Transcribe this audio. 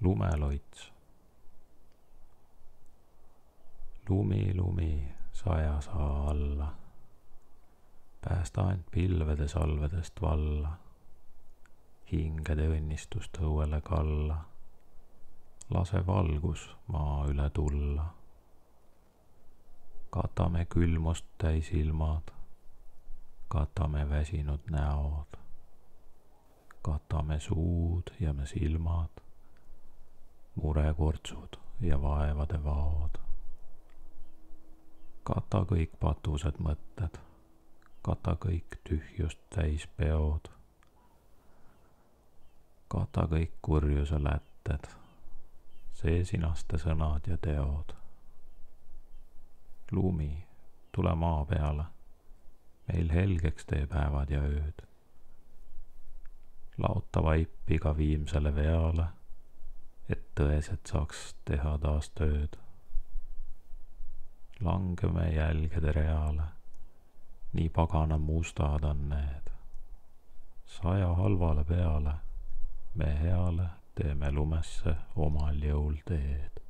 lumeloits. Lumi, lumi, saja saa alla. Päästä ainult pilvede salvedest valla. Hingede õnnistust õuele kalla. Lase valgus maa üle tulla. Katame külmust täis ilmad. Katame väsinud näod. Katame suud ja me silmad. Murekortsud ja vaevade vaod. Kata kõik patused mõtted. Kata kõik tühjust täis peod. Kata kõik kurjuse lätted. See sinaste sõnad ja teod. Lumi, tule maa peale. Meil helgeks tee päevad ja ööd. Lauta vaip iga viimsele veale, et tõesed saaks teha taas tööd. Langeme jälgede reale, nii pagana mustad on need. 100 halvale peale, me heale teeme lumesse omal jõul teed.